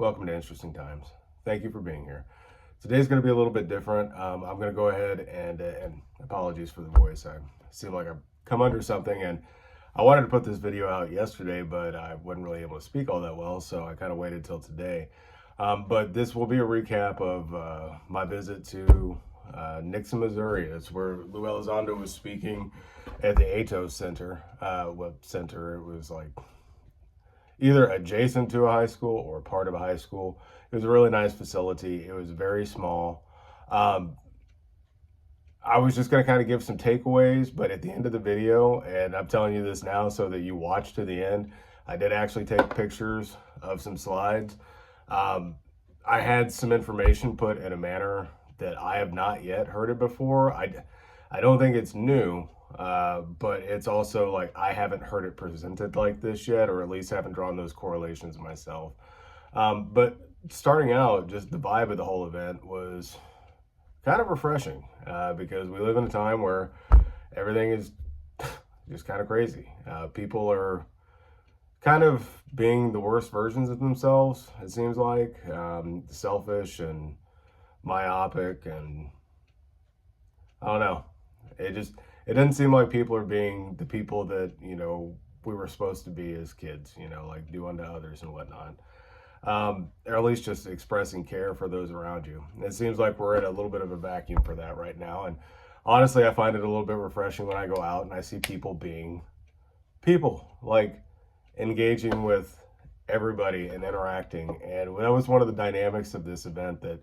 Welcome to Interesting Times. Thank you for being here. Today's going to be a little bit different. I'm going to go ahead and apologies for the voice. I seem like I've come under something, and I wanted to put this video out yesterday, but I wasn't really able to speak all that well, so I kind of waited till today. But this will be a recap of my visit to Nixa, Missouri. It's where Lou Elizondo was speaking at the Aetos Center. It was like either adjacent to a high school or part of a high school. It was a really nice facility. It was very small. I was just going to kind of give some takeaways, but at the end of the video, and I'm telling you this now so that you watch to the end, I did actually take pictures of some slides. I had some information put in a manner that I have not yet heard it before. I don't think it's new, but it's also like I haven't heard it presented like this yet, or at least haven't drawn those correlations myself. But starting out, just the vibe of the whole event was kind of refreshing because we live in a time where everything is just kind of crazy. People are kind of being the worst versions of themselves, it seems like, selfish and myopic, and I don't know. It doesn't seem like people are being the people that, we were supposed to be as kids, like do unto others and whatnot. Or at least just expressing care for those around you. And it seems like we're in a little bit of a vacuum for that right now. And honestly, I find it a little bit refreshing when I go out and I see people being people, like engaging with everybody and interacting. And that was one of the dynamics of this event that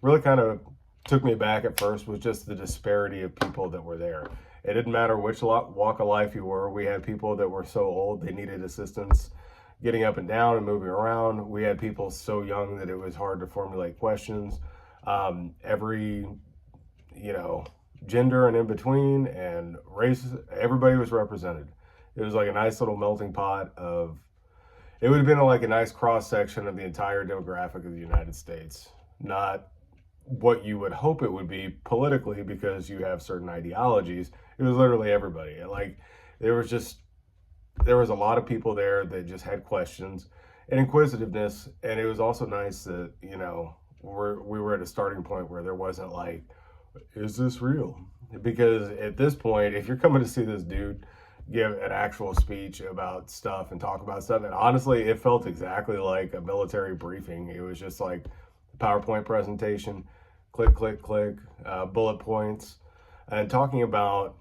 really kind of took me back at first, was just the disparity of people that were there. It didn't matter which walk of life you were. We had people that were so old they needed assistance getting up and down and moving around. We had people so young that it was hard to formulate questions. Every, gender and in between and race, everybody was represented. It was like a nice little melting pot of, it would have been like a nice cross section of the entire demographic of the United States. Not what you would hope it would be politically because you have certain ideologies. It was literally everybody. Like there was a lot of people there that just had questions and inquisitiveness. And it was also nice that, we were at a starting point where there wasn't like, is this real? Because at this point, if you're coming to see this dude give an actual speech about stuff and talk about stuff, and honestly, it felt exactly like a military briefing. It was just like a PowerPoint presentation, click, click, click, bullet points, and talking about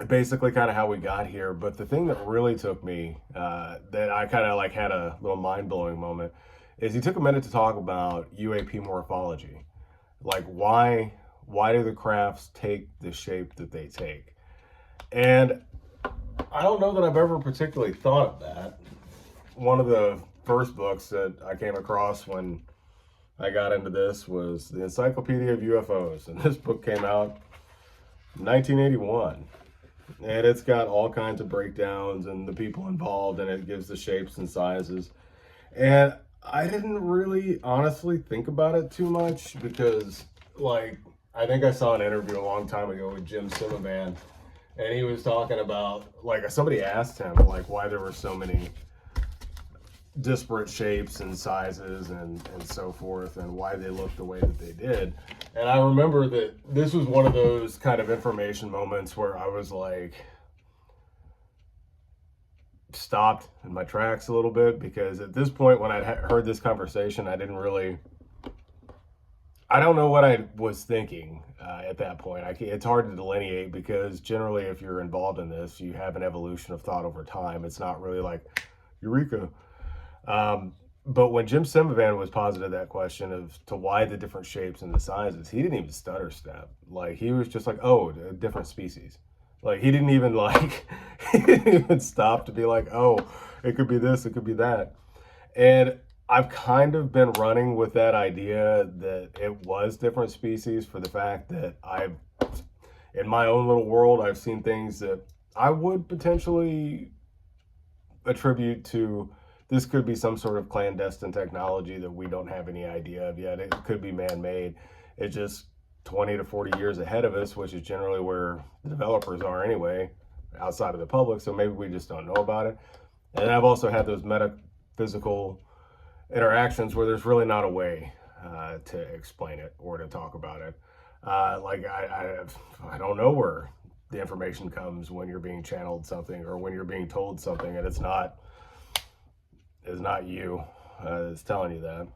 basically kind of how we got here. But the thing that really took me, that I kind of like had a little mind-blowing moment, is he took a minute to talk about UAP morphology. Like why do the crafts take the shape that they take? And I don't know that I've ever particularly thought of that. One of the first books that I came across when I got into this was the Encyclopedia of UFOs. And this book came out in 1981. And it's got all kinds of breakdowns and the people involved, and it gives the shapes and sizes. And I didn't really honestly think about it too much because, like, I think I saw an interview a long time ago with Jim Simmerman, and he was talking about, like, somebody asked him, like, why there were so many disparate shapes and sizes and so forth, and why they looked the way that they did. And I remember that this was one of those kind of information moments where I was like, stopped in my tracks a little bit, because at this point when I heard this conversation, I don't know what I was thinking at that point. It's hard to delineate because generally if you're involved in this, you have an evolution of thought over time. It's not really like, eureka. But when Jim Simmerman was posited that question of to why the different shapes and the sizes, he didn't even stutter step. Like he was just like, oh, different species. Like he didn't even stop to be like, oh, it could be this, it could be that. And I've kind of been running with that idea that it was different species for the fact that in my own little world, I've seen things that I would potentially attribute to, this could be some sort of clandestine technology that we don't have any idea of yet. It could be man-made. It's just 20 to 40 years ahead of us, which is generally where the developers are anyway, outside of the public. So maybe we just don't know about it. And I've also had those metaphysical interactions where there's really not a way to explain it or to talk about it. Like I don't know where the information comes when you're being channeled something or when you're being told something and it's not you that's telling you that.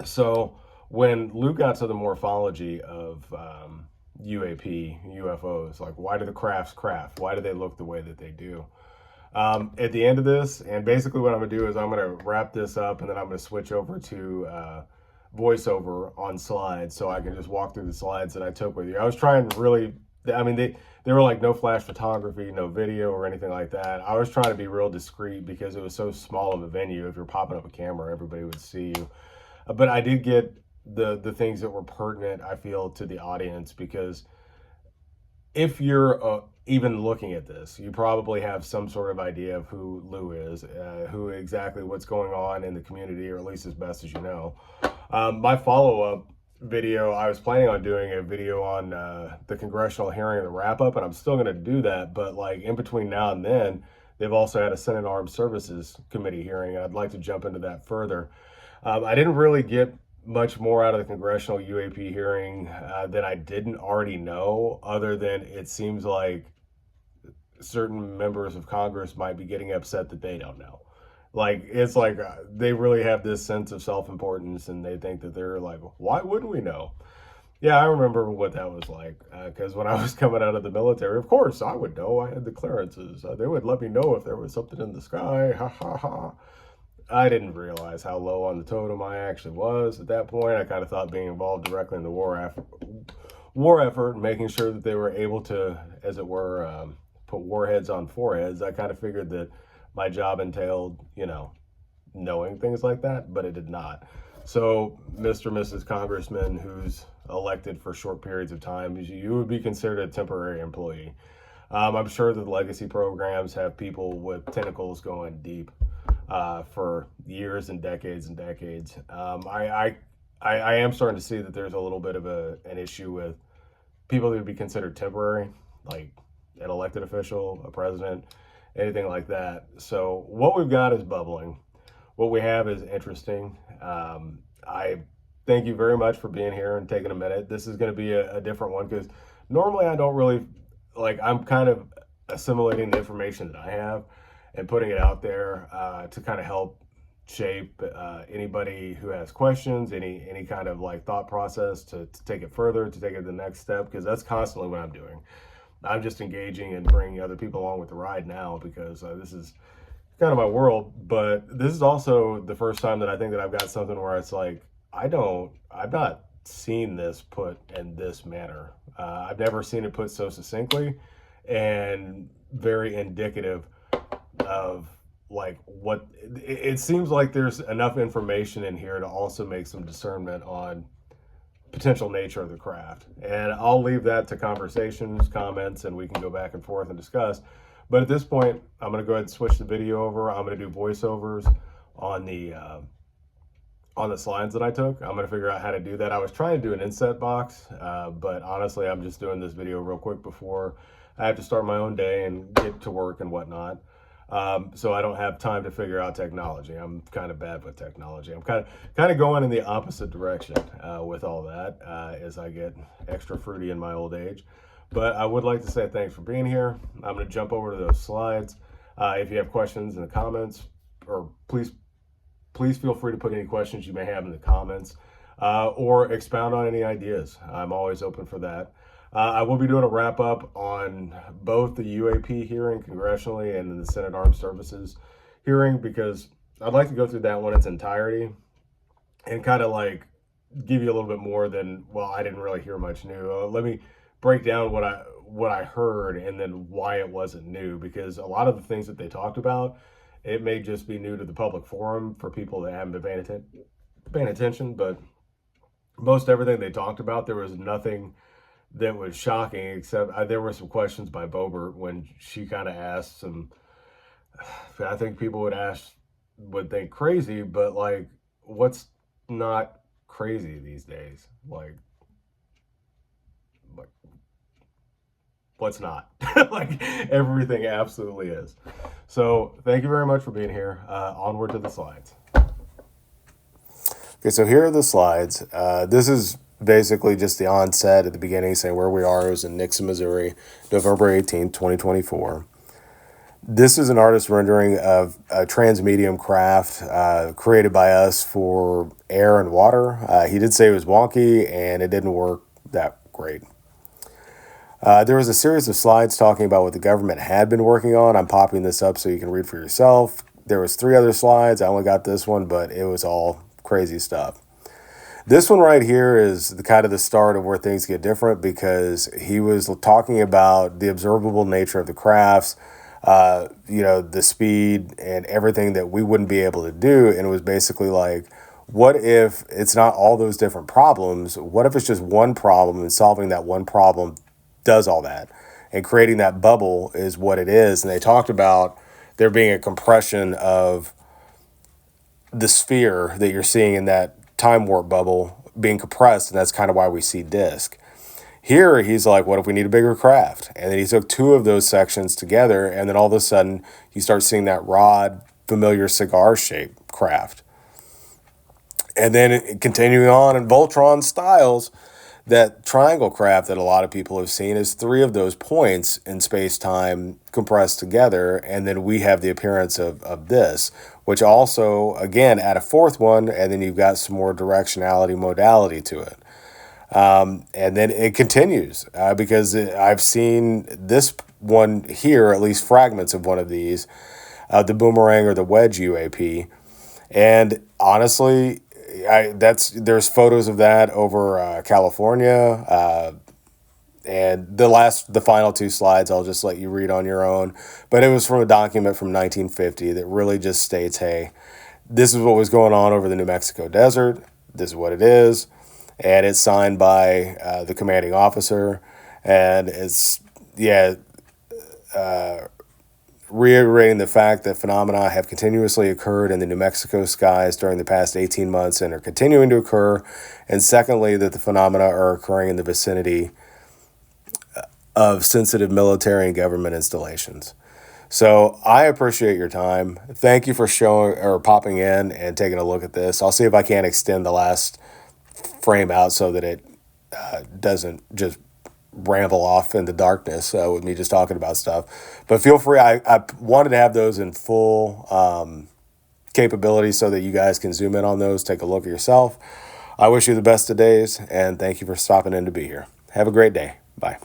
So when Luke got to the morphology of UAP, UFOs, like why do the crafts craft? Why do they look the way that they do? At the end of this, and basically what I'm going to do is I'm going to wrap this up and then I'm going to switch over to voiceover on slides so I can just walk through the slides that I took with you. I was trying to really, I mean, they were like no flash photography, no video or anything like that. I was trying to be real discreet because it was so small of a venue. If you're popping up a camera, everybody would see you. But I did get the things that were pertinent, I feel, to the audience, because if you're even looking at this, you probably have some sort of idea of who Lou is, who exactly what's going on in the community, or at least as best as you know. My follow-up video, I was planning on doing a video on the congressional hearing, the wrap-up, and I'm still going to do that, but like in between now and then, they've also had a Senate Armed Services Committee hearing, and I'd like to jump into that further. I didn't really get much more out of the Congressional UAP hearing that I didn't already know, other than it seems like certain members of Congress might be getting upset that they don't know. Like, it's like they really have this sense of self-importance and they think that they're like, why wouldn't we know? Yeah, I remember what that was like, because when I was coming out of the military, of course, I would know. I had the clearances. They would let me know if there was something in the sky. Ha, ha, ha. I didn't realize how low on the totem I actually was at that point. I kind of thought being involved directly in the war effort, making sure that they were able to, as it were, put warheads on foreheads. I kind of figured that my job entailed, you know, knowing things like that, but it did not. So, Mr. and Mrs. Congressman who's elected for short periods of time, you would be considered a temporary employee. I'm sure that the legacy programs have people with tentacles going deep for years and decades and decades. I am starting to see that there's a little bit of an issue with people that would be considered temporary, like an elected official, a president, anything like that. So what we've got is bubbling. What we have is interesting. I thank you very much for being here and taking a minute. This is going to be a different one because normally I don't really, like, I'm kind of assimilating the information that I have and putting it out there to kind of help shape anybody who has questions, any kind of like thought process to take it further, to take it to the next step, because that's constantly what I'm doing. I'm just engaging and bringing other people along with the ride now because this is kind of my world, but this is also the first time that I think that I've got something where it's like, I've not seen this put in this manner. I've never seen it put so succinctly and very indicative of like what it seems like there's enough information in here to also make some discernment on potential nature of the craft. And I'll leave that to conversations, comments, and we can go back and forth and discuss. But at this point, I'm going to go ahead and switch the video over. I'm going to do voiceovers on the slides that I took. I'm going to figure out how to do that. I was trying to do an inset box, but honestly, I'm just doing this video real quick before I have to start my own day and get to work and whatnot. So I don't have time to figure out technology. I'm kind of bad with technology. I'm kind of going in the opposite direction with all that as I get extra fruity in my old age. But I would like to say thanks for being here. I'm going to jump over to those slides. If you have questions in the comments, or please feel free to put any questions you may have in the comments or expound on any ideas. I'm always open for that. I will be doing a wrap up on both the UAP hearing congressionally and the Senate Armed Services hearing, because I'd like to go through that one in its entirety and kind of like give you a little bit more than, well, I didn't really hear much new. Let me break down what I heard and then why it wasn't new, because a lot of the things that they talked about, it may just be new to the public forum for people that haven't been paying attention, but most everything they talked about, there was nothing that was shocking, except there were some questions by Bobert when she kind of asked some, I think people would think crazy, but like, what's not crazy these days? Like what's not? Like, everything absolutely is. So thank you very much for being here. Onward to the slides. Okay, so here are the slides. This is basically just the onset at the beginning saying where we are. It was in Nixa, Missouri, November 18th, 2024. This is an artist rendering of a transmedium craft created by us for air and water. He did say it was wonky and it didn't work that great. There was a series of slides talking about what the government had been working on. I'm popping this up so you can read for yourself. There was 3 other slides. I only got this one, but it was all crazy stuff. This one right here is the kind of the start of where things get different, because he was talking about the observable nature of the crafts, the speed and everything that we wouldn't be able to do. And it was basically like, what if it's not all those different problems? What if it's just one problem, and solving that one problem does all that? And creating that bubble is what it is. And they talked about there being a compression of the sphere that you're seeing in that time warp bubble being compressed, and that's kind of why we see disk. Here, he's like, what if we need a bigger craft? And then he took 2 of those sections together, and then all of a sudden, you start seeing that rod, familiar cigar-shaped craft. And then continuing on in Voltron styles, that triangle craft that a lot of people have seen is 3 of those points in space-time compressed together, and then we have the appearance of this, which also, again, add a 4th one, and then you've got some more directionality modality to it. And then it continues, because I've seen this one here, at least fragments of one of these, the boomerang or the wedge UAP, and honestly, there's photos of that over California, and the final 2 slides I'll just let you read on your own. But it was from a document from 1950 that really just states, hey, this is what was going on over the New Mexico desert. This is what it is, and it's signed by the commanding officer, and it's reiterating the fact that phenomena have continuously occurred in the New Mexico skies during the past 18 months and are continuing to occur. And secondly, that the phenomena are occurring in the vicinity of sensitive military and government installations. So I appreciate your time. Thank you for popping in and taking a look at this. I'll see if I can extend the last frame out so that it doesn't just ramble off into darkness with me just talking about stuff. But feel free. I wanted to have those in full capability so that you guys can zoom in on those, take a look at yourself. I wish you the best of days, and thank you for stopping in to be here. Have a great day. Bye.